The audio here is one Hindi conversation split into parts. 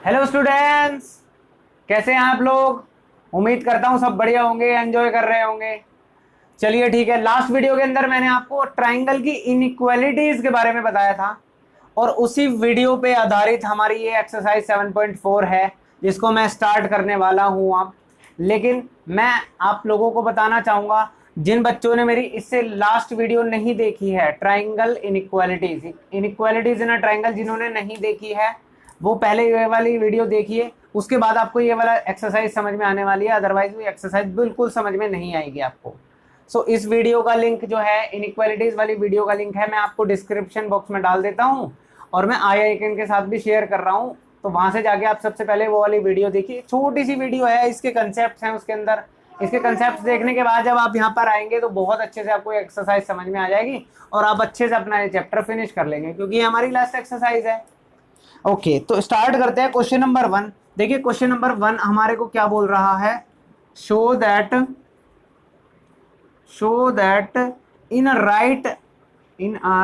हेलो स्टूडेंट्स, कैसे हैं आप लोग। उम्मीद करता हूँ सब बढ़िया होंगे, एंजॉय कर रहे होंगे। चलिए ठीक है, लास्ट वीडियो के अंदर मैंने आपको ट्राइंगल की इनइक्वालिटीज के बारे में बताया था और उसी वीडियो पे आधारित हमारी ये एक्सरसाइज 7.4 है जिसको मैं स्टार्ट करने वाला हूँ अब। लेकिन मैं आप लोगों को बताना चाहूँगा, जिन बच्चों ने मेरी इससे लास्ट वीडियो नहीं देखी है, triangle inequalities inequalities in a triangle, जिन्होंने नहीं देखी है वो पहले ये वाली वीडियो देखिए, उसके बाद आपको ये वाला एक्सरसाइज समझ में आने वाली है। अदरवाइज वो एक्सरसाइज बिल्कुल समझ में नहीं आएगी आपको। इस वीडियो का लिंक जो है, इनइक्वालिटीज वाली वीडियो का लिंक है, मैं आपको डिस्क्रिप्शन बॉक्स में डाल देता हूँ और मैं आई आइकन के साथ भी शेयर कर रहा हूँ। तो वहां से जाके आप सबसे पहले वो वाली वीडियो देखिए। छोटी सी वीडियो है, इसके कंसेप्ट हैं उसके अंदर। इसके कंसेप्ट देखने के बाद जब आप यहाँ पर आएंगे तो बहुत अच्छे से आपको एक्सरसाइज समझ में आ जाएगी और आप अच्छे से अपना ये चैप्टर फिनिश कर लेंगे, क्योंकि ये हमारी लास्ट एक्सरसाइज है। ओके, तो स्टार्ट करते हैं क्वेश्चन नंबर 1। देखिए क्वेश्चन नंबर 1 हमारे को क्या बोल रहा है, show that in a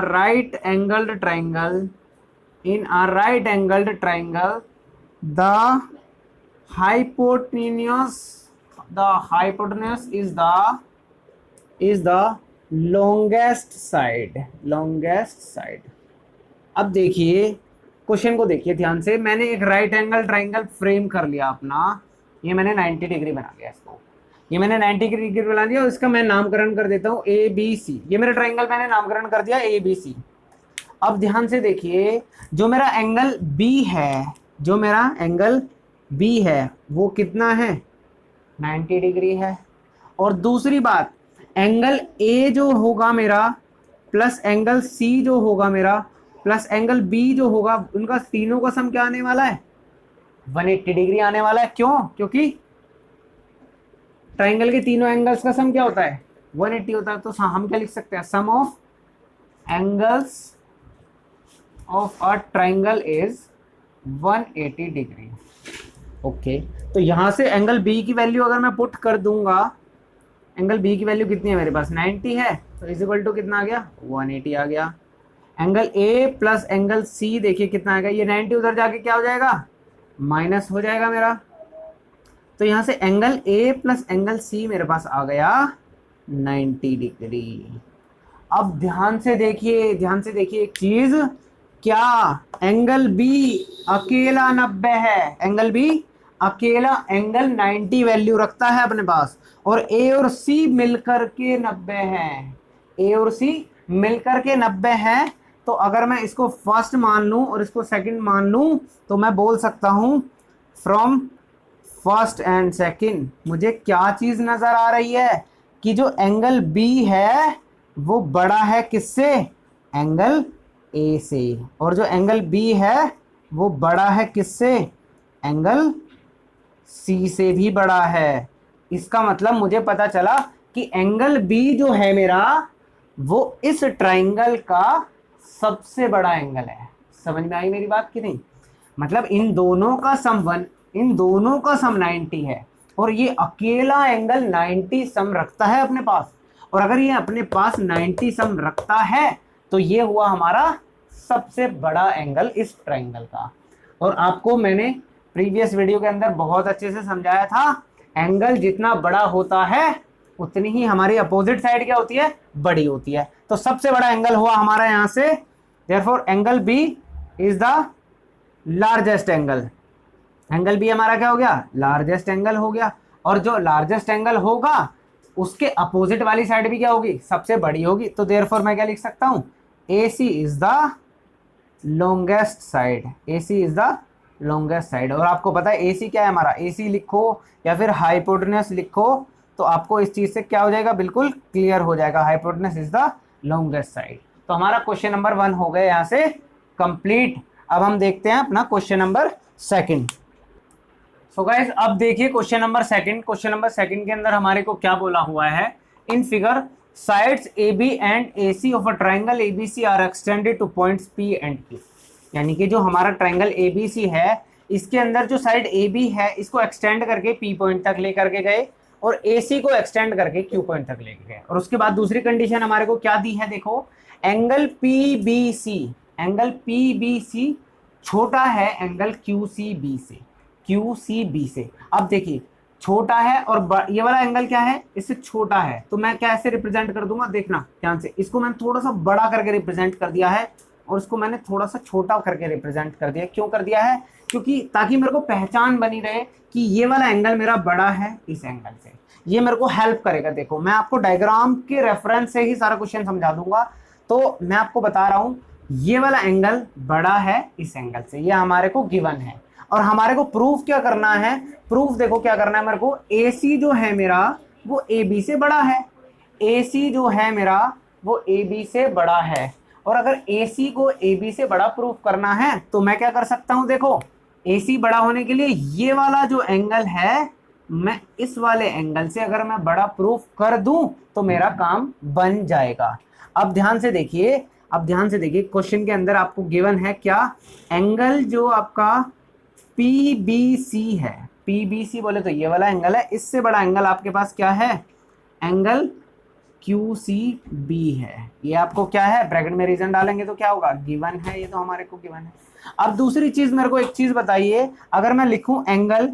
right angled triangle the hypotenuse is the longest side। अब देखिए क्वेश्चन को देखिए ध्यान से। मैंने एक राइट एंगल ट्राइंगल फ्रेम कर लिया अपना, ये मैंने 90 डिग्री बना लिया इसको, ये मैंने 90 डिग्री बना दिया और इसका मैं नामकरण कर देता हूँ ABC। ये मेरा ट्राइंगल मैंने नामकरण कर दिया ABC। अब ध्यान से देखिए, जो मेरा एंगल B है वो कितना है, 90 डिग्री है। और दूसरी बात, एंगल A जो होगा मेरा प्लस एंगल C जो होगा मेरा प्लस एंगल B जो होगा, उनका तीनों का सम क्या आने वाला है, 180 डिग्री आने वाला है। क्यों? क्योंकि ट्राइंगल के तीनों एंगल्स का सम क्या होता है, 180 होता है। तो हम क्या लिख सकते हैं, sum of angles of a triangle is 180 degree. Okay, तो यहां से एंगल B की वैल्यू अगर मैं पुट कर दूंगा, एंगल B की वैल्यू कितनी है मेरे पास, 90 है, तो इज इक्वल टू कितना आ गया, 180 आ गया। Angle A plus angle C देखिए कितना आएगा, ये 90 उधर जाके क्या हो जाएगा, माइनस हो जाएगा मेरा। तो यहां से angle A plus angle C मेरे पास आ गया 90 डिग्री। अब ध्यान से देखिए एक चीज, क्या एंगल B अकेला 90 है, एंगल B अकेला एंगल 90 वैल्यू रखता है अपने पास, और A और C मिलकर के 90 हैं, A और C मिलकर के 90 हैं। तो अगर मैं इसको फर्स्ट मान लूं और इसको सेकंड मान लूं तो मैं बोल सकता हूं फ्रॉम फर्स्ट एंड सेकंड मुझे क्या चीज नजर आ रही है कि जो एंगल B है वो बड़ा है किससे, एंगल A से, और जो एंगल B है वो बड़ा है किससे, एंगल C से भी बड़ा है। इसका मतलब मुझे पता चला कि एंगल B जो है मेरा वो इस ट्राइंगल का सबसे बड़ा एंगल है। समझ में आई मेरी बात कि नहीं? मतलब इन दोनों का सम 90 है और ये अकेला एंगल 90 सम रखता है अपने पास। और अगर ये अपने पास 90 सम रखता है तो ये हुआ हमारा सबसे बड़ा एंगल इस ट्राइंगल का। और आपको मैंने प्रीवियस वीडियो के अंदर बहुत अच्छे से समझाया था, एंगल जितना बड़ा होता है उतनी ही हमारी अपोजिट साइड क्या होती है, बड़ी होती है। तो सबसे बड़ा एंगल हुआ हमारा यहां से, therefore angle B is the largest angle. Angle B हमारा क्या हो गया, लार्जेस्ट एंगल हो गया। और जो लार्जेस्ट एंगल होगा उसके अपोजिट वाली साइड भी क्या होगी, सबसे बड़ी होगी। तो देयरफॉर मैं क्या लिख सकता हूं, AC is the longest side, AC is the longest side. और आपको पता है AC क्या है हमारा, AC लिखो या फिर हाइपोटेन्यूस लिखो तो आपको इस चीज से क्या हो जाएगा, बिल्कुल क्लियर हो जाएगा, hypotenuse is the longest side. तो हमारा क्वेश्चन नंबर 1 हो गया यहाँ से कंप्लीट। अब हम देखते हैं अपना क्वेश्चन नंबर 2। सो गाइस, अब देखिए क्वेश्चन नंबर 2 के अंदर हमारे को क्या बोला हुआ है, in figure sides AB and AC of a triangle ABC are extended to points P and Q। यानी कि जो हमारा ट्राइंगल ABC है इसके अंदर जो साइड AB है इसको एक्सटेंड करके P पॉइंट तक लेकर के गए और AC को एक्सटेंड करके Q पॉइंट तक लेके गए। और उसके बाद दूसरी कंडीशन हमारे को क्या दी है, देखो एंगल PBC छोटा है एंगल QCB से, QCB से। अब देखिए छोटा है और ये वाला एंगल क्या है, इससे छोटा है, तो मैं कैसे रिप्रेजेंट कर दूंगा, देखना ध्यान से। इसको मैंने थोड़ा सा बड़ा करके रिप्रेजेंट कर दिया है और इसको मैंने थोड़ा सा छोटा करके रिप्रेजेंट कर दिया। क्यों कर दिया है, क्योंकि ताकि मेरे को पहचान बनी रहे कि ये वाला एंगल मेरा बड़ा है इस एंगल से। ये मेरे को हेल्प करेगा। देखो मैं आपको डायग्राम के रेफरेंस से ही सारा क्वेश्चन समझा दूंगा। तो मैं आपको बता रहा हूं ये वाला एंगल बड़ा है इस एंगल से, ये हमारे को गिवन है। और हमारे को प्रूफ क्या करना है, प्रूफ देखो क्या करना है मेरे को, AC जो है मेरा वो AB से बड़ा है, AC जो है मेरा वो AB से बड़ा है। और अगर AC को AB से बड़ा प्रूफ करना है तो मैं क्या कर सकता हूं, देखो AC बड़ा होने के लिए ये वाला जो एंगल है, मैं इस वाले एंगल से अगर मैं बड़ा प्रूफ कर दूं तो मेरा काम बन जाएगा। अब ध्यान से देखिए, अब ध्यान से देखिए, क्वेश्चन के अंदर आपको गिवन है क्या, एंगल जो आपका PBC है, PBC बोले तो ये वाला एंगल है, इससे बड़ा एंगल आपके पास क्या है, एंगल QCB है। ये आपको क्या है, ब्रैकेट में रीजन डालेंगे तो क्या होगा, गिवन है, ये तो हमारे को गिवन है। अब दूसरी चीज मेरे को एक चीज बताइए, अगर मैं लिखूं angle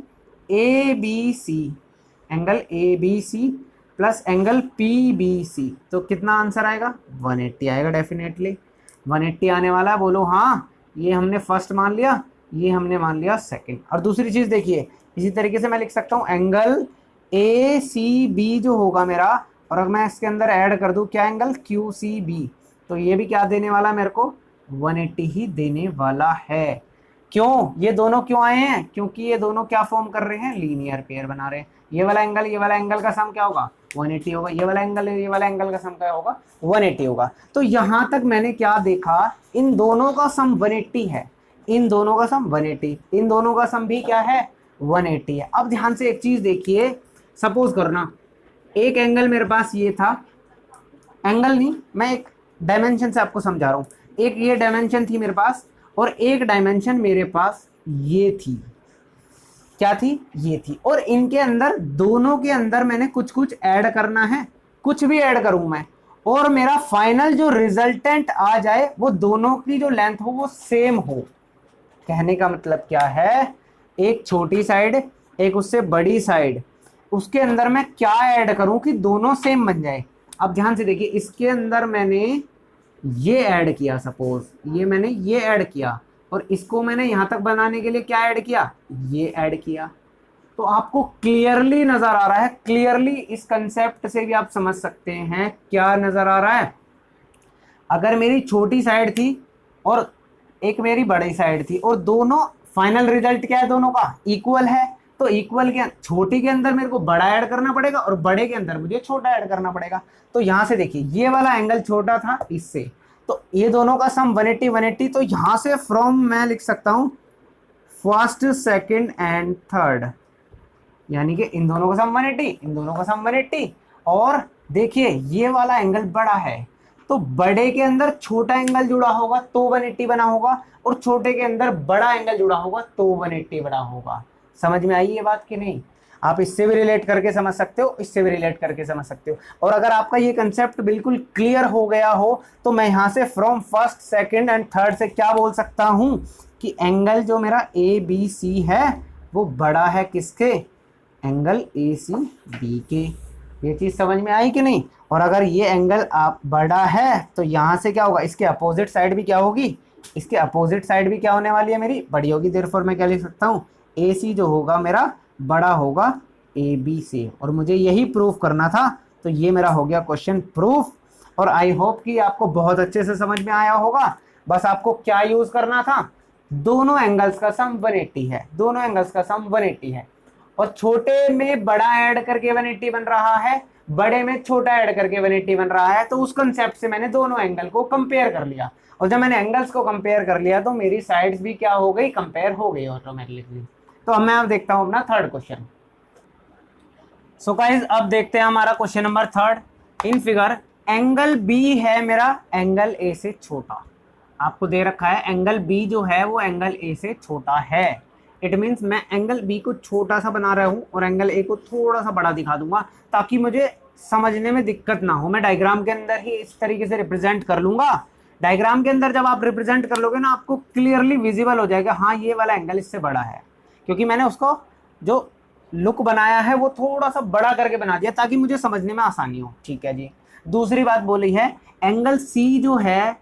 ABC, angle ABC plus angle PBC, तो कितना आंसर आएगा, 180 आएगा डेफिनेटली। 180 आने वाला है, बोलो हाँ। ये हमने फर्स्ट मान लिया, ये हमने मान लिया सेकंड। और दूसरी चीज देखिए, इसी तरीके से मैं लिख सकता हूँ एंगल ACB जो होगा मेरा, और अगर मैं इसके अंदर ऐड कर दूं क्या, एंगल QCB, तो ये भी क्या देने वाला मेरे को, 180 ही देने वाला है। क्यों, ये दोनों क्यों आए हैं, क्योंकि ये दोनों क्या फॉर्म कर रहे हैं, लीनियर पेयर बना रहे हैं। ये वाला एंगल का सम क्या होगा, 180 होगा। ये वाला एंगल का सम क्या होगा, 180 होगा। तो यहां तक मैंने क्या देखा, इन दोनों का सम 180 है, इन दोनों का सम 180, इन दोनों का सम भी क्या है, 180 है। अब ध्यान से एक चीज देखिए, सपोज करना एक एंगल मेरे पास ये था, एंगल नहीं, मैं एक डायमेंशन से आपको समझा रहा हूं। एक ये डायमेंशन थी मेरे पास और एक डायमेंशन मेरे पास ये थी, क्या थी, ये थी। और इनके अंदर, दोनों के अंदर मैंने कुछ कुछ ऐड करना है, कुछ भी ऐड करूं मैं, और मेरा फाइनल जो रिजल्टेंट आ जाए वो दोनों की जो लेंथ हो वो सेम हो। कहने का मतलब क्या है, एक छोटी साइड एक उससे बड़ी साइड, उसके अंदर मैं क्या ऐड करूं कि दोनों सेम बन जाए। अब ध्यान से देखिए, इसके अंदर मैंने ये ऐड किया, सपोज ये मैंने ये ऐड किया, और इसको मैंने यहां तक बनाने के लिए क्या ऐड किया, ये ऐड किया। तो आपको क्लियरली नजर आ रहा है, क्लियरली इस कंसेप्ट से भी आप समझ सकते हैं क्या नजर आ रहा है। अगर मेरी छोटी साइड थी और एक मेरी बड़ी साइड थी, और दोनों फाइनल रिजल्ट क्या है, दोनों का इक्वल है, तो इक्वल के छोटी के अंदर मेरे को बड़ा ऐड करना पड़ेगा और बड़े के अंदर मुझे छोटा ऐड करना पड़ेगा। तो यहां से देखिए, ये वाला एंगल छोटा था इससे, तो ये दोनों का सम 180 180। तो यहां से फ्रॉम मैं लिख सकता हूं फर्स्ट सेकंड एंड थर्ड, यानी कि इन दोनों का सम 180, इन दोनों का सम 180। और देखिए ये वाला एंगल बड़ा है, तो बड़े के अंदर छोटा एंगल जुड़ा होगा तो 180 बना होगा, और छोटे के अंदर बड़ा एंगल जुड़ा होगा तो 180 बना होगा। समझ में आई ये बात कि नहीं? आप इससे भी रिलेट करके समझ सकते हो, इससे भी रिलेट करके समझ सकते हो। और अगर आपका ये कंसेप्ट बिल्कुल क्लियर हो गया हो तो मैं यहाँ से from first second and third से क्या बोल सकता हूँ कि एंगल जो मेरा ABC है वो बड़ा है किसके, एंगल ACB के। ये चीज समझ में आई कि नहीं? और अगर ये एंगल आप बड़ा है तो यहाँ से क्या होगा, इसके अपोजिट साइड भी क्या होगी, इसके अपोजिट साइड भी क्या होने वाली है, मेरी बड़ी होगी। देयरफॉर मैं क्या लिख सकता हूँ, AC जो होगा मेरा बड़ा होगा AB से। और मुझे यही प्रूफ करना था, तो ये मेरा हो गया क्वेश्चन प्रूफ। और आई होप कि आपको बहुत अच्छे से समझ में आया होगा। बस आपको क्या यूज करना था, दोनों एंगल्स का सम 180 है, दोनों एंगल्स का सम 180 है, और छोटे में बड़ा ऐड करके 180 बन रहा है, बड़े में छोटा ऐड करके 180 बन रहा है। तो उस कंसेप्ट से मैंने दोनों एंगल को कंपेयर कर लिया, और जब मैंने एंगल्स को कंपेयर कर लिया तो मेरी साइड्स भी क्या हो गई, कंपेयर हो गई ऑटोमेटिकली। तो अब मैं देखता हूं अपना थर्ड क्वेश्चन। सो गाइस अब देखते हैं हमारा question number third. In figure angle B है मेरा एंगल ए से छोटा, आपको दे रखा है एंगल बी जो है वो एंगल ए से छोटा है। इट मीन्स मैं एंगल बी को छोटा सा बना रहा हूं और एंगल ए को थोड़ा सा बड़ा दिखा दूंगा ताकि मुझे समझने में दिक्कत ना हो। मैं डायग्राम के अंदर ही इस तरीके से रिप्रेजेंट कर लूंगा डायग्राम के अंदर जब आप रिप्रेजेंट कर लोगे ना, आपको क्लियरली विजिबल हो जाएगा, हाँ ये वाला एंगल इससे बड़ा है, क्योंकि मैंने उसको जो लुक बनाया है वो थोड़ा सा बड़ा करके बना दिया ताकि मुझे समझने में आसानी हो। ठीक है जी। दूसरी बात बोली है एंगल सी जो है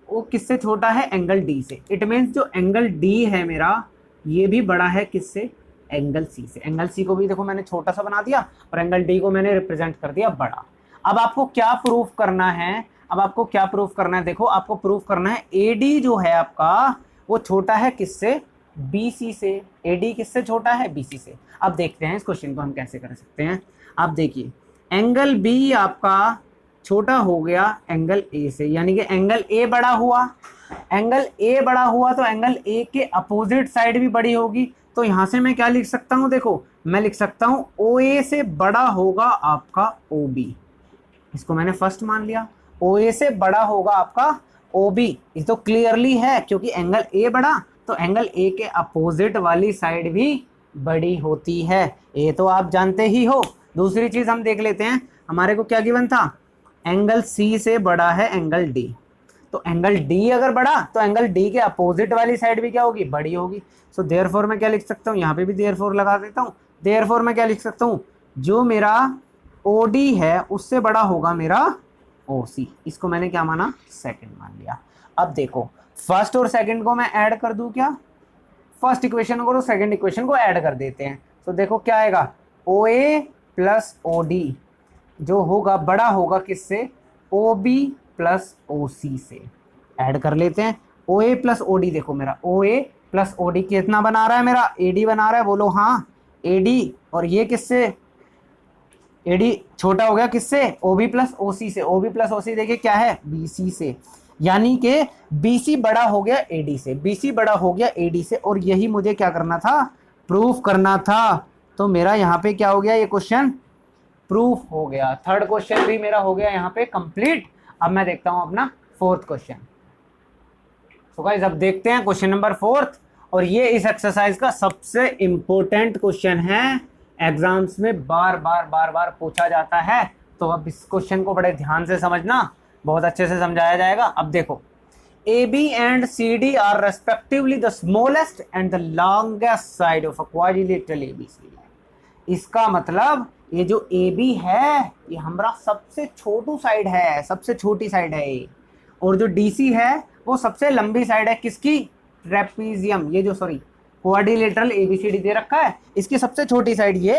वो किससे छोटा है, एंगल डी से। इट मीन्स जो एंगल डी है मेरा ये भी बड़ा है किससे, एंगल सी से। एंगल सी को भी देखो मैंने छोटा सा बना दिया और एंगल डी को मैंने रिप्रेजेंट कर दिया बड़ा। अब आपको क्या प्रूफ करना है, अब आपको क्या प्रूफ करना है, देखो आपको प्रूफ करना है एडी जो है आपका वो छोटा है किससे, बीसी से। एडी किससे छोटा है, बीसी से। अब देखते हैं इस क्वेश्चन को हम कैसे कर सकते हैं। आप देखिए एंगल बी आपका छोटा हो गया एंगल ए से, यानी कि एंगल ए बड़ा हुआ। एंगल ए बड़ा हुआ तो एंगल ए के अपोजिट साइड भी बड़ी होगी। तो यहां से मैं क्या लिख सकता हूं, देखो मैं लिख सकता हूं ओ ए से बड़ा होगा आपका ओ बी। इसको मैंने फर्स्ट मान लिया, ओ ए से बड़ा होगा आपका ओ बी। ये तो क्लियरली है क्योंकि एंगल ए बड़ा तो एंगल ए के अपोजिट वाली साइड भी बड़ी होती है, ये तो आप जानते ही हो। दूसरी चीज हम देख लेते हैं, हमारे को क्या गिवन था, एंगल सी से बड़ा है एंगल डी। तो एंगल डी अगर बड़ा तो एंगल डी के अपोजिट वाली साइड भी क्या होगी, बड़ी होगी। सो देयरफॉर मैं क्या लिख सकता हूँ, यहाँ पे भी देयरफॉर लगा देता हूँ। देयरफॉर मैं क्या लिख सकता हूँ, जो मेरा ओ डी है उससे बड़ा होगा मेरा ओ सी। इसको मैंने क्या माना, सेकंड मान लिया। अब देखो फर्स्ट और सेकंड को मैं ऐड कर दूं क्या, फर्स्ट इक्वेशन को और सेकंड इक्वेशन को ऐड कर देते हैं। तो देखो क्या आएगा, ओ ए प्लस ओ डी जो होगा बड़ा होगा किससे, ओ बी प्लस ओ सी से। ऐड कर लेते हैं ओ ए प्लस ओ डी। देखो मेरा ओ ए प्लस ओ डी कितना बना रहा है, मेरा ए डी बना रहा है, बोलो हाँ ए डी। और ये किससे, ए डी छोटा हो गया किससे, ओ बी प्लस ओ सी से। ओ बी प्लस ओ सी देखिए क्या है, बी सी से। यानी कि बी सी बड़ा हो गया ए डी से, बी सी बड़ा हो गया ए डी से। और यही मुझे क्या करना था, प्रूफ करना था। तो मेरा यहाँ पे क्या हो गया, ये क्वेश्चन प्रूफ हो गया। थर्ड क्वेश्चन भी मेरा हो गया यहाँ पे कंप्लीट। अब मैं देखता हूँ अपना फोर्थ क्वेश्चन। सो गाइस अब देखते हैं क्वेश्चन नंबर फोर्थ। और ये इस एक्सरसाइज का सबसे इंपॉर्टेंट क्वेश्चन है, एग्जाम्स में बार बार पूछा जाता है। तो अब इस क्वेश्चन को बड़े ध्यान से समझना, बहुत अच्छे से समझाया जाएगा। अब देखो A B and C D are respectively the smallest and the longest side of a quadrilateral ABC. इसका मतलब ये जो ए बी है ये हमारा सबसे छोटू साइड है, सबसे छोटी साइड है ये। और जो डी सी है वो सबसे लंबी साइड है किसकी, ट्रेपीजियम, ये जो सॉरी क्वाड्रिलेटरल एबीसीडी दे रखा है इसकी सबसे छोटी साइड ये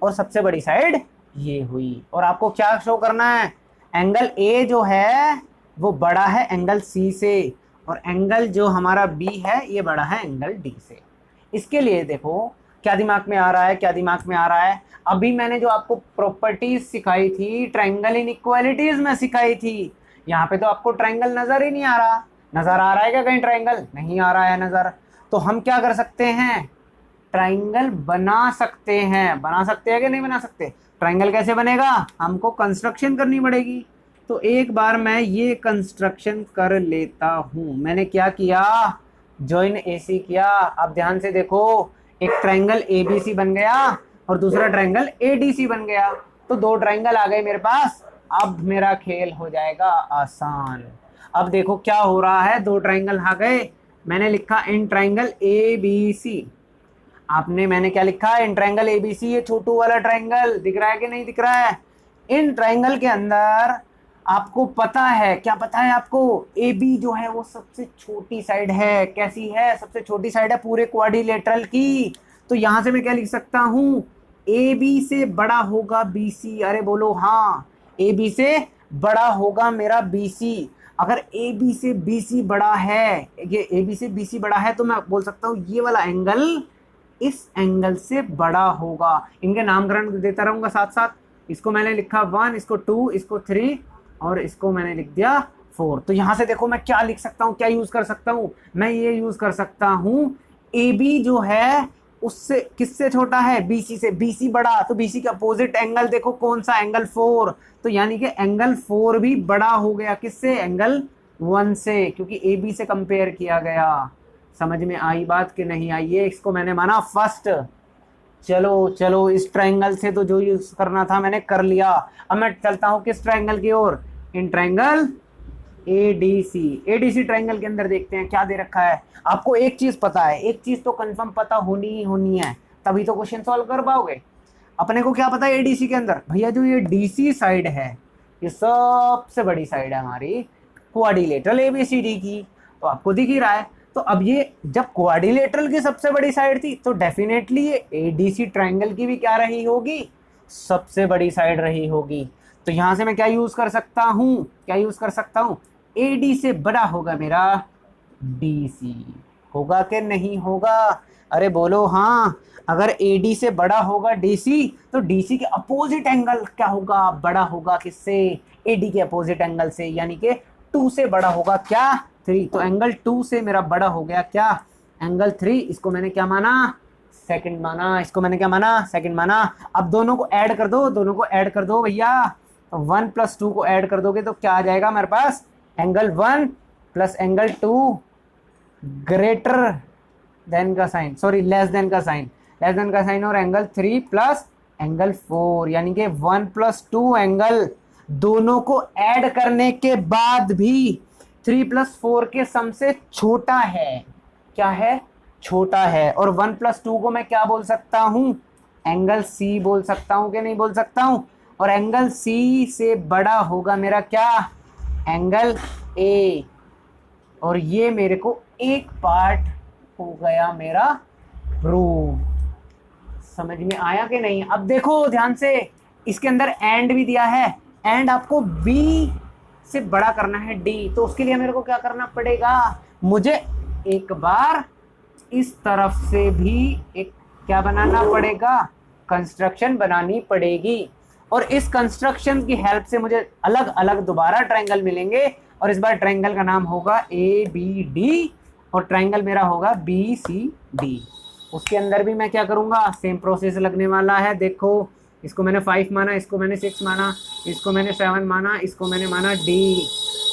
और सबसे बड़ी साइड ये हुई। और आपको क्या शो करना है, एंगल ए जो है वो बड़ा है एंगल सी से और एंगल जो हमारा बी है ये बड़ा है एंगल डी से। इसके लिए देखो क्या दिमाग में आ रहा है, क्या दिमाग में आ रहा है, अभी मैंने जो आपको प्रॉपर्टीज सिखाई थी ट्रायंगल इनइक्वालिटीज में सिखाई थी, यहाँ पे तो आपको ट्रायंगल नजर ही नहीं आ रहा। नजर आ रहा है क्या कहीं ट्रायंगल, नहीं आ रहा है नजर। तो हम क्या कर सकते हैं, ट्रायंगल बना सकते हैं। बना सकते हैं कि नहीं बना सकते, ट्रायंगल कैसे बनेगा, हमको कंस्ट्रक्शन करनी पड़ेगी। तो एक बार मैं ये कंस्ट्रक्शन कर लेता हूं। मैंने क्या किया, जॉइन एसी किया। अब ध्यान से देखो, एक ट्रायंगल एबीसी बन गया और दूसरा ट्रायंगल एडीसी बन गया। तो दो ट्रायंगल आ गए मेरे पास। अब मेरा खेल हो जाएगा आसान। अब देखो क्या हो रहा है, दो ट्रायंगल आ गए। मैंने लिखा इन ट्रायंगल एबीसी। आपने मैंने क्या लिखा, इन ट्रायंगल एबीसी, ये छोटू वाला ट्रायंगल दिख रहा है कि नहीं दिख रहा है। इन ट्रायंगल के अंदर आपको पता है, क्या पता है आपको, ए बी जो है वो सबसे छोटी साइड है। कैसी है, सबसे छोटी साइड है पूरे क्वाड्रिलेटरल की। तो यहां से मैं क्या लिख सकता हूं, ए बी से बड़ा होगा बी सी। अरे बोलो हाँ, ए बी से बड़ा होगा मेरा बी सी। अगर ए बी से बी सी बड़ा है, ये ए बी से बी सी बड़ा है तो मैं बोल सकता हूँ ये वाला एंगल इस एंगल से बड़ा होगा। इनके नामकरण देता रहूंगा साथ साथ। इसको मैंने लिखा 1, इसको 2, इसको 3 और इसको मैंने लिख दिया 4। तो यहां से देखो मैं क्या लिख सकता हूं, क्या यूज कर सकता हूं, मैं ये यूज कर सकता हूं ए बी जो है उससे किससे छोटा है, बीसी से। बीसी बड़ा तो बीसी के अपोजिट एंगल देखो कौन सा, एंगल 4। तो यानी कि एंगल 4 भी बड़ा हो गया किससे, एंगल 1 से, क्योंकि ए बी से कंपेयर किया गया। समझ में आई बात कि नहीं आई, ये इसको मैंने माना फर्स्ट। चलो चलो इस ट्रायंगल से तो जो यूज करना था मैंने कर लिया। अब मैं चलता हूं किस ट्रायंगल की ओर, इन ट्रायंगल एडीसी ट्रायंगल के अंदर देखते हैं क्या दे रखा है। आपको एक चीज पता है, एक चीज तो कंफर्म पता होनी ही होनी है, तभी तो क्वेश्चन सॉल्व कर पाओगे। अपने को क्या पता है एडीसी के अंदर, भैया जो ये डीसी साइड है ये सबसे बड़ी साइड है हमारी क्वाड्रिलेटरल एबीसीडी की, तो आपको दिख ही रहा है। तो अब ये जब क्वाड्रिलेटरल की सबसे बड़ी साइड थी तो डेफिनेटली ये एडीसी ट्रायंगल की भी क्या रही होगी, सबसे बड़ी साइड रही होगी। तो यहां से मैं क्या यूज कर सकता हूं, क्या यूज कर सकता हूं, एडी से बड़ा होगा मेरा डीसी, होगा कि नहीं होगा, अरे बोलो हाँ। अगर एडी से बड़ा होगा डीसी तो डीसी के अपोजिट एंगल क्या होगा, बड़ा होगा किससे, एडी के अपोजिट एंगल से, यानी कि 2 से बड़ा होगा क्या, 3। तो एंगल 2 से मेरा बड़ा हो गया क्या, एंगल 3। इसको मैंने क्या माना, सेकंड माना। इसको मैंने क्या माना, सेकंड माना। अब दोनों को ऐड कर दो, दोनों को ऐड कर दो भैया। तो 1 + 2 को ऐड कर दोगे तो क्या आ जाएगा मेरे पास, एंगल 1 + एंगल 2 ग्रेटर देन का साइन, सॉरी लेस देन का साइन, लेस देन का साइन, और एंगल 3 + एंगल 4, यानी कि 1 + 2 एंगल दोनों को ऐड करने के बाद भी 3 + 4 के सम से छोटा है, क्या है, छोटा है। और 1 + 2 को मैं क्या बोल सकता हूं, एंगल सी बोल सकता हूं कि नहीं बोल सकता हूं। और एंगल सी से बड़ा होगा मेरा क्या, एंगल ए। और ये मेरे को एक पार्ट हो गया मेरा प्रूव। समझ में आया कि नहीं। अब देखो ध्यान से, इसके अंदर एंड भी दिया है, एंड आपको बी से बड़ा करना है डी, तो उसके लिए मेरे को क्या करना पड़ेगा, मुझे एक बार इस तरफ से भी एक क्या बनाना पड़ेगा, कंस्ट्रक्शन बनानी पड़ेगी। और इस कंस्ट्रक्शन की हेल्प से मुझे अलग अलग दोबारा ट्रायंगल मिलेंगे, और इस बार ट्रायंगल का नाम होगा ए बी डी, और ट्रायंगल मेरा होगा बी सी डी। उसके अंदर भी मैं क्या करूंगा, सेम प्रोसेस लगने वाला है। देखो इसको मैंने 5 माना, इसको मैंने 6 माना, इसको मैंने 7 माना, इसको मैंने माना डी।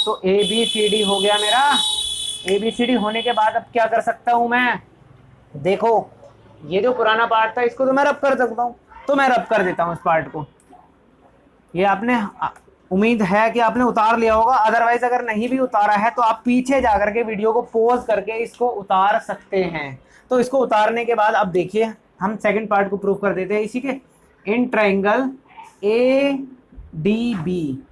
तो ए बी सी डी हो गया मेरा। ए बी सी डी होने के बाद अब क्या कर सकता हूं मैं, देखो ये जो पुराना पार्ट था इसको तो मैं रब कर सकता हूँ, तो मैं रब कर देता हूँ इस पार्ट को। ये आपने उम्मीद है कि आपने उतार लिया होगा, अदरवाइज अगर नहीं भी उतारा है तो आप पीछे जाकर के वीडियो को पॉज करके इसको उतार सकते हैं। तो इसको उतारने के बाद अब देखिए हम सेकंड पार्ट को प्रूव कर देते हैं इसी के। In triangle A D B,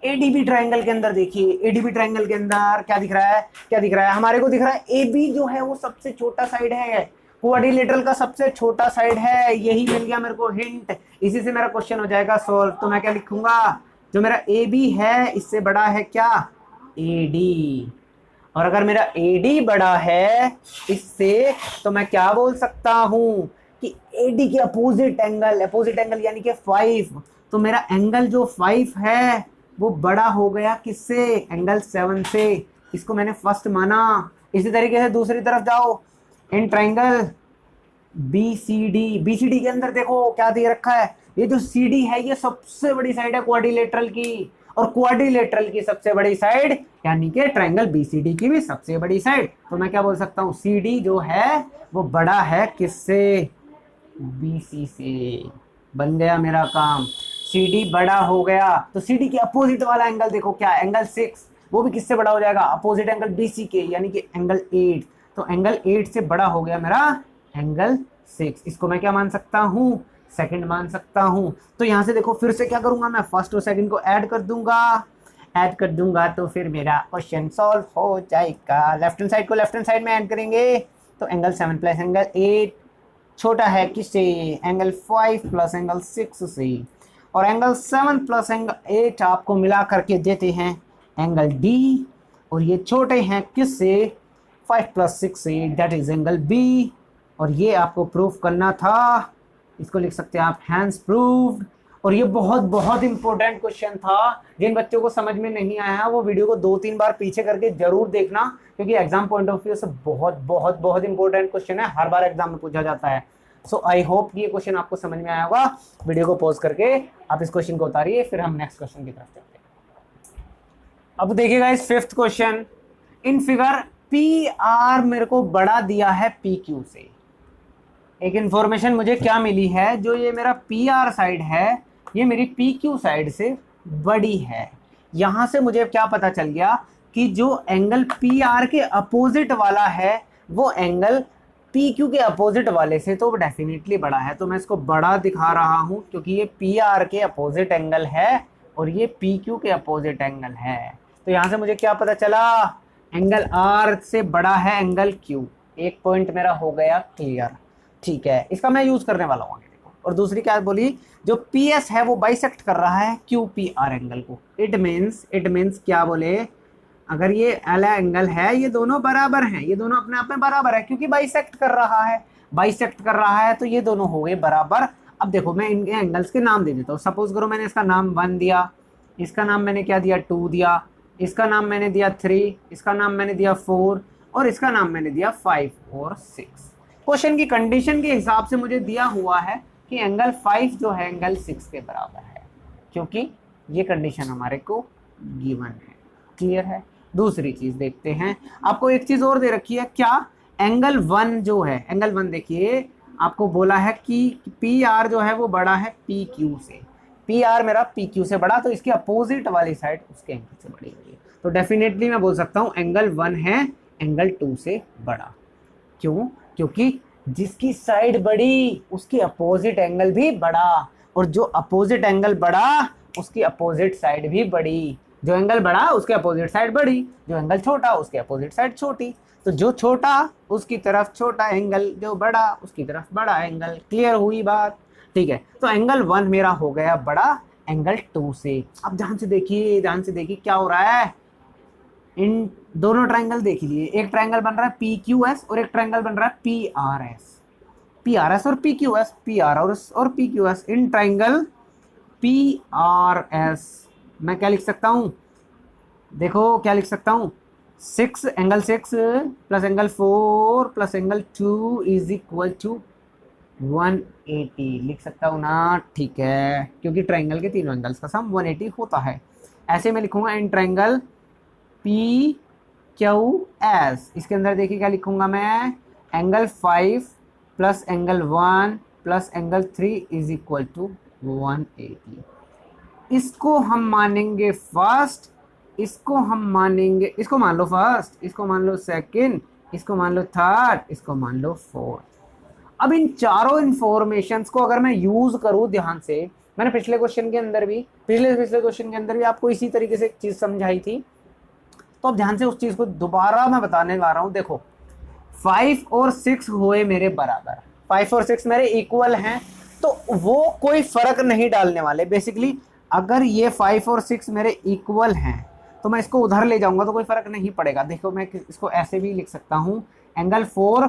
ADB triangle के अंदर देखिए, एडीबी ट्राइंगल के अंदर क्या दिख रहा है, क्या दिख रहा है, हमारे को दिख रहा है ए बी जो है वो सबसे छोटा साइड है, क्वाड्रिलेटरल का सबसे छोटा साइड है, यही मिल गया मेरे को हिंट। इसी से मेरा क्वेश्चन हो जाएगा सॉल्व। तो मैं क्या लिखूंगा, जो मेरा ए बी है इससे बड़ा है क्या, ए डी। और अगर मेरा ए डी बड़ा है इससे तो मैं क्या बोल सकता हूं कि ए डी के अपोजिट एंगल यानी कि 5, तो मेरा एंगल जो 5 है वो बड़ा हो गया किससे, एंगल 7 से। इसको मैंने फर्स्ट माना। इसी तरीके से दूसरी तरफ जाओ, in triangle B C D के अंदर देखो क्या दे रखा है, ये जो सी डी है ये सबसे बड़ी साइड है क्वाड्रिलेटरल की, और क्वाड्रिलेटरल की सबसे बड़ी साइड यानी कि ट्राइंगल बीसीडी की भी सबसे बड़ी साइड। तो मैं क्या बोल सकता हूँ, सी डी जो है वो बड़ा है किससे, बीसी से। बन गया मेरा काम, सी डी बड़ा हो गया। तो सी डी के अपोजिट वाला एंगल देखो क्या, एंगल 6, वो भी किससे बड़ा हो जाएगा, अपोजिट एंगल बीसी के यानी कि एंगल 8। तो एंगल 8 से बड़ा हो गया मेरा एंगल 6। इसको मैं क्या मान सकता हूँ, सेकंड मान सकता हूँ। तो यहाँ से देखो फिर से क्या करूंगा मैं, फर्स्ट और सेकंड को ऐड कर दूंगा तो फिर मेरा क्वेश्चन सॉल्व हो जाएगा। लेफ्ट हैंड साइड को लेफ्ट हैंड साइड में ऐड करेंगे तो एंगल 7 + एंगल 8 छोटा है किससे, एंगल 5 + एंगल 6 से। और एंगल 7 + एंगल 8 आपको मिला करके देते हैं एंगल डी, और ये छोटे हैं किससे, 5 + 6 से, दैट इज एंगल बी। और ये आपको प्रूफ करना था, इसको लिख सकते हैं आप हैंस प्रूव्ड। और ये बहुत बहुत इंपॉर्टेंट क्वेश्चन था, जिन बच्चों को समझ में नहीं आया वो वीडियो को 2-3 बार पीछे करके जरूर देखना, क्योंकि एग्जाम पॉइंट ऑफ व्यू से बहुत बहुत बहुत इंपॉर्टेंट क्वेश्चन है, हर बार एग्जाम में पूछा जाता है। सो आई होप ये क्वेश्चन आपको समझ में आया होगा। वीडियो को पॉज करके आप इस क्वेश्चन को उतारिए, फिर हम नेक्स्ट क्वेश्चन की तरफ चलते हैं। अब देखिएगा इस 5th question, in figure P R मेरे को बड़ा दिया है पी क्यू से। एक इंफॉर्मेशन मुझे क्या मिली है, जो ये मेरा पी आर साइड है ये मेरी पी क्यू साइड से बड़ी है। यहाँ से मुझे क्या पता चल गया, कि जो एंगल पी आर के अपोजिट वाला है वो एंगल पी क्यू के अपोजिट वाले से तो डेफिनेटली बड़ा है। तो मैं इसको बड़ा दिखा रहा हूं क्योंकि ये पी आर के अपोजिट एंगल है और ये पी क्यू के अपोजिट एंगल है। तो यहां से मुझे क्या पता चला, एंगल आर से बड़ा है एंगल क्यू। एक पॉइंट मेरा हो गया क्लियर, ठीक है। इसका मैं यूज करने वाला हूँ। और दूसरी क्या बोली, जो पी एस है वो बाइसेक्ट कर रहा है क्यू पी आर एंगल को। इट मीन्स क्या बोले, अगर ये एल एंगल है ये दोनों बराबर हैं, ये दोनों अपने आप में बराबर है क्योंकि बाइसेक्ट कर रहा है, बाइसेक्ट कर रहा है तो ये दोनों हो गए बराबर। अब देखो मैं इनके एंगल्स के नाम दे देता हूँ। सपोज करो मैंने इसका नाम 1 दिया, इसका नाम मैंने क्या दिया 2 दिया, इसका नाम मैंने दिया 3, इसका नाम मैंने दिया 4 और इसका नाम मैंने दिया 5 और 6। क्वेश्चन की कंडीशन के हिसाब से मुझे दिया हुआ है कि एंगल 5 जो है एंगल 6 के बराबर है, क्योंकि ये कंडीशन हमारे को गिवन है। क्लियर है। दूसरी चीज देखते हैं, आपको एक चीज और दे रखी है क्या, एंगल 1 जो है, एंगल 1 देखिए आपको बोला है कि पी आर जो है वो बड़ा है पी क्यू से। पी आर मेरा पी क्यू से बड़ा, तो इसके अपोजिट वाली साइड उसके एंगल से बड़ी होगी। तो डेफिनेटली मैं बोल सकता हूँ एंगल 1 है एंगल 2 से बड़ा। क्यों? क्योंकि जिसकी साइड बड़ी उसकी अपोजिट एंगल भी बड़ा, और जो अपोजिट एंगल बड़ा उसकी अपोजिट साइड भी बड़ी। जो एंगल बड़ा उसके अपोजिट साइड बड़ी, जो एंगल छोटा उसके अपोजिट साइड छोटी। तो जो छोटा उसकी तरफ छोटा एंगल, जो बड़ा उसकी तरफ बड़ा एंगल। क्लियर हुई बात? ठीक है। तो एंगल 1 मेरा हो गया बड़ा एंगल 2 से। अब ध्यान से देखिए, ध्यान से देखिए क्या हो रहा है। इन दोनों ट्रायंगल देख लिए, एक ट्रायंगल बन रहा है पी क्यू एस और एक ट्रायंगल बन रहा है P R S. P R S और P Q S, P R और P Q S. In triangle P R S मैं क्या लिख सकता हूँ, देखो क्या लिख सकता हूँ, 6 angle 6 plus angle 4 plus angle 2 is equal to 180 लिख सकता हूँ ना। ठीक है, क्योंकि ट्रायंगल के तीनों एंगल्स का सम 180 होता है। ऐसे मैं लिखूंगा in triangle P Q S. इसके अंदर देखिए क्या लिखूंगा मैं, angle 5 plus angle 1 plus angle 3 is equal to 180। इसको हम मानेंगे फर्स्ट, इसको हम मानेंगे, इसको मान लो फर्स्ट, इसको मान लो सेकंड, इसको मान लो थर्ड, इसको मान लो फोर्थ। अब इन चारों इंफॉर्मेशंस को अगर मैं यूज करूं ध्यान से, मैंने पिछले क्वेश्चन के अंदर भी पिछले क्वेश्चन के अंदर भी आपको इसी तरीके से एक चीज समझाई थी, तो अब ध्यान से उस चीज को दोबारा मैं बताने जा रहा हूं। देखो 5 और 6 हुए मेरे बराबर, 5 और 6 मेरे इक्वल हैं, तो वो कोई फर्क नहीं डालने वाले। बेसिकली अगर ये 5 और 6 मेरे इक्वल हैं तो मैं इसको उधर ले जाऊंगा तो कोई फर्क नहीं पड़ेगा। देखो मैं इसको ऐसे भी लिख सकता हूँ, एंगल 4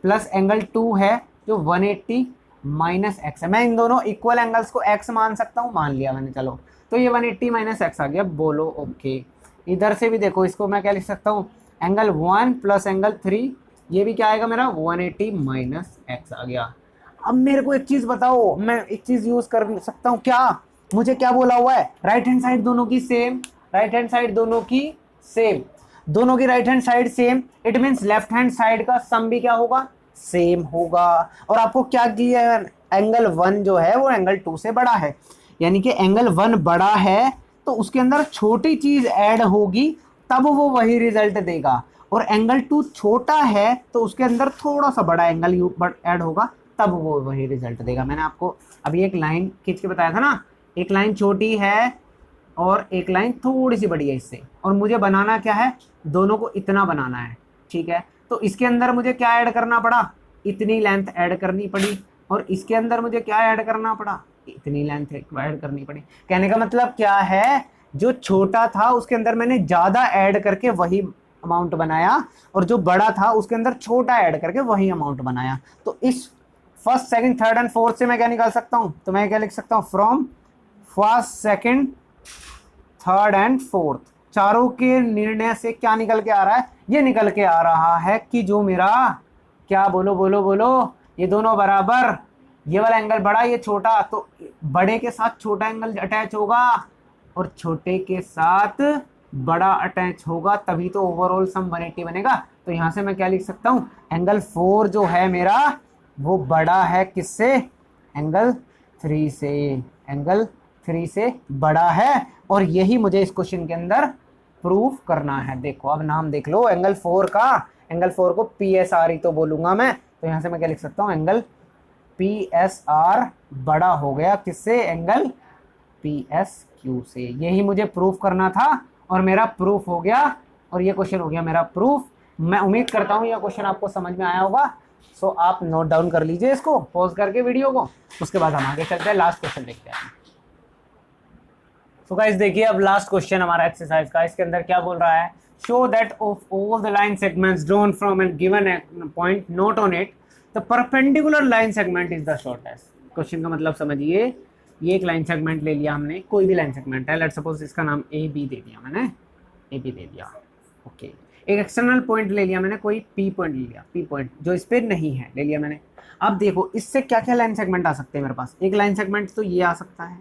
प्लस एंगल 2 है जो 180 माइनस एक्स है। मैं इन दोनों इक्वल एंगल्स को एक्स मान सकता हूँ, मान लिया मैंने। चलो तो ये 180 माइनस एक्स आ गया, बोलो ओके। इधर से भी देखो, इसको मैं क्या लिख सकता हूँ, एंगल 1 प्लस एंगल 3, ये भी क्या आएगा मेरा 180 माइनस एक्स आ गया। अब मेरे को एक चीज बताओ, मैं एक चीज यूज कर सकता हूँ क्या, मुझे क्या बोला हुआ है, राइट हैंड साइड दोनों की सेम, राइट हैंड साइड दोनों की सेम, दोनों की right hand side same, it means left hand side का सम भी क्या होगा, सेम होगा। और आपको क्या किया है, एंगल 1 जो है वो एंगल 2 से बड़ा है, यानी कि एंगल 1 बड़ा है तो उसके अंदर छोटी चीज ऐड होगी तब वो वही रिजल्ट देगा, और एंगल 2 छोटा है तो उसके अंदर थोड़ा सा बड़ा एंगल ऐड होगा तब वो वही रिजल्ट देगा। मैंने आपको अभी एक लाइन खींच के बताया था ना, एक लाइन छोटी है और एक लाइन थोड़ी सी बड़ी है इससे, और मुझे बनाना क्या है, दोनों को इतना बनाना है। ठीक है, तो इसके अंदर मुझे क्या ऐड करना पड़ा, इतनी लेंथ ऐड करनी पड़ी, और इसके अंदर मुझे क्या ऐड करना पड़ा, इतनी लेंथ ऐड करनी पड़ी। कहने का मतलब क्या है, जो छोटा था उसके अंदर मैंने ज्यादा ऐड करके वही अमाउंट बनाया, और जो बड़ा था उसके अंदर छोटा ऐड करके वही अमाउंट बनाया। तो इस first second third and fourth से मैं क्या निकाल सकता हूं, तो मैं क्या लिख सकता हूं, from first second third and fourth, चारों के निर्णय से क्या निकल के आ रहा है, ये निकल के आ रहा है कि जो मेरा क्या, बोलो बोलो बोलो, ये दोनों बराबर, ये वाला एंगल बड़ा ये छोटा, तो बड़े के साथ छोटा एंगल अटैच होगा और छोटे के साथ बड़ा अटैच होगा, तभी तो ओवरऑल सम 180 बनेगा। तो यहां से मैं क्या लिख सकता हूं, एंगल 4 जो है मेरा वो बड़ा है किससे, एंगल 3 से, एंगल 3 से बड़ा है। और यही मुझे इस क्वेश्चन के अंदर प्रूफ करना है। देखो अब नाम देख लो एंगल 4 का, एंगल 4 को PSR ही तो बोलूंगा मैं, तो यहाँ से मैं क्या लिख सकता हूँ, एंगल PSR बड़ा हो गया किससे, एंगल PSQ से। यही मुझे प्रूफ करना था और मेरा प्रूफ हो गया, और ये क्वेश्चन हो गया मेरा प्रूफ। मैं उम्मीद करता हूँ ये क्वेश्चन आपको समझ में आया होगा। सो आप नोट डाउन कर लीजिए इसको पॉज करके वीडियो को, उसके बाद हम आगे चलते हैं, लास्ट क्वेश्चन देखते हैं। सो गाइस देखिए अब लास्ट क्वेश्चन हमारा एक्सरसाइज का, इसके अंदर क्या बोल रहा है, show that of all the line segments drawn from an given point not on it the perpendicular line segment is the shortest. Question का मतलब समझिए, ये एक लाइन सेगमेंट ले लिया हमने, कोई भी लाइन सेगमेंट है, लेट्स सपोज इसका नाम AB दे दिया मैंने, AB दे दिया, ओके। एक एक्सटर्नल पॉइंट ले लिया मैंने, कोई P पॉइंट ले लिया, P पॉइंट जो इस पे नहीं है ले लिया मैंने। अब देखो इससे क्या क्या लाइन सेगमेंट आ सकते हैं मेरे पास, एक लाइन सेगमेंट तो ये आ सकता है,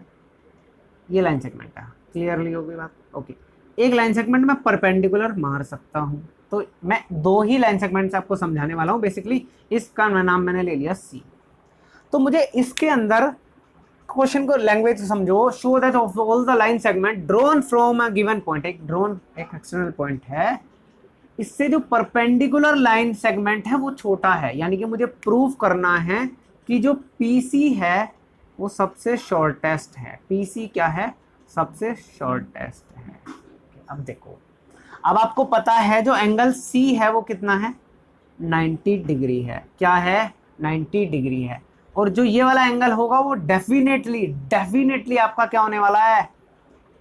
ये लाइन सेगमेंट है, क्लियरली होगी बात, ओके। एक लाइन सेगमेंट में परपेंडिकुलर मार सकता हूँ, तो मैं दो ही लाइन सेगमेंट आपको समझाने वाला हूँ बेसिकली। इसका नाम मैंने ले लिया C। तो मुझे इसके अंदर क्वेश्चन को लैंग्वेज समझो, show that of all the line segment drawn from a given point, एक ड्रॉन एक एक्सटर्नल पॉइंट है, इससे जो परपेंडिकुलर लाइन सेगमेंट है वो छोटा है, यानी कि मुझे प्रूफ करना है कि जो PC है वो सबसे शॉर्टेस्ट है। PC क्या है, सबसे शॉर्टेस्ट है। अब देखो, अब आपको पता है जो एंगल C है वो कितना है, 90 डिग्री है, क्या है, 90 डिग्री है। और जो ये वाला एंगल होगा वो डेफिनेटली आपका क्या होने वाला है,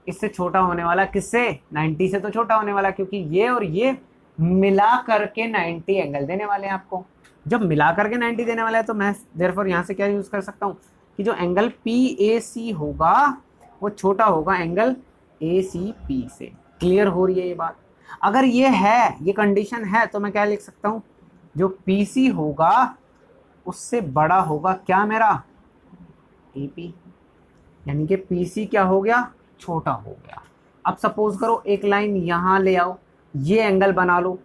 इससे छोटा होने वाला, किससे, 90 से तो छोटा होने वाला, क्योंकि ये और ये मिला करके 90 एंगल देने वाले हैं आपको। जब मिला करके 90 देने वाला है तो मैं देयरफॉर यहाँ से क्या यूज कर सकता हूँ कि जो एंगल PAC होगा वो छोटा होगा एंगल ACP से। क्लियर हो रही है ये बात। अगर ये है, ये कंडीशन है, तो मैं क्या लिख सकता हूँ, जो PC होगा उससे बड़ा होगा क्या मेरा, AP, यानी कि PC क्या हो गया, छोटा हो गया। अब सपोज करो एक लाइन यहाँ ले आओ, ये एंगल बना लो,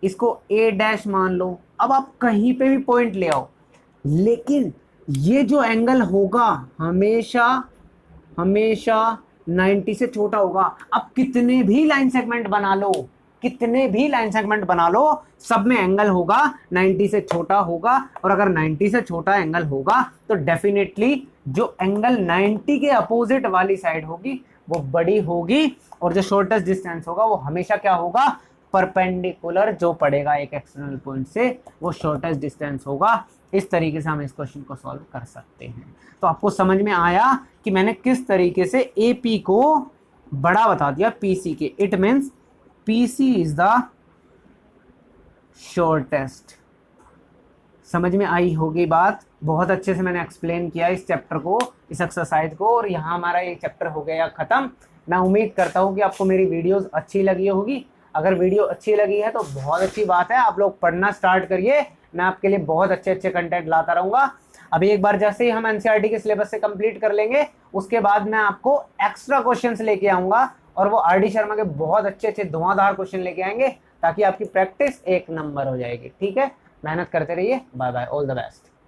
इसको A' मान लो। अब आप कहीं पे भी पॉइंट ले आओ, लेकिन ये जो एंगल होगा हमेशा 90 से छोटा होगा। अब कितने भी लाइन सेगमेंट बना लो, सब में एंगल होगा 90 से छोटा होगा। और अगर 90 से छोटा एंगल होगा तो डेफिनेटली जो एंगल 90 के अपोजिट वाली साइड होगी वो बड़ी होगी, और जो शॉर्टेस्ट डिस्टेंस होगा वो हमेशा क्या होगा, परपेंडिकुलर जो पड़ेगा एक एक्सटर्नल पॉइंट से वो शॉर्टेस्ट डिस्टेंस होगा। इस तरीके से हम इस क्वेश्चन को सॉल्व कर सकते हैं। तो आपको समझ में आया कि मैंने किस तरीके से AP को बड़ा बता दिया PC के। It means PC is the shortest. समझ में आई होगी बात। बहुत अच्छे से मैंने एक्सप्लेन किया इस चैप्टर को, इस एक्सरसाइज को, और यहाँ हमारा ये चैप्टर हो गया ख़त्म। मैं उम्मीद करता हूँ कि आपको मेरी वीडियोस अच्छी लगी होगी। अगर वीडियो अच्छी लगी है तो बहुत अच्छी बात है, आप लोग पढ़ना स्टार्ट करिए। मैं आपके लिए बहुत अच्छे कंटेंट लाता रहूँगा। अभी एक बार जैसे ही हम NCERT के सिलेबस से कंप्लीट कर लेंगे, उसके बाद मैं आपको एक्स्ट्रा क्वेश्चंस लेके आऊँगा, और वो RD शर्मा के बहुत अच्छे धुआंधार क्वेश्चन लेके आएंगे, ताकि आपकी प्रैक्टिस एक नंबर हो जाएगी। ठीक है, मेहनत करते रहिए। Bye bye, all the best.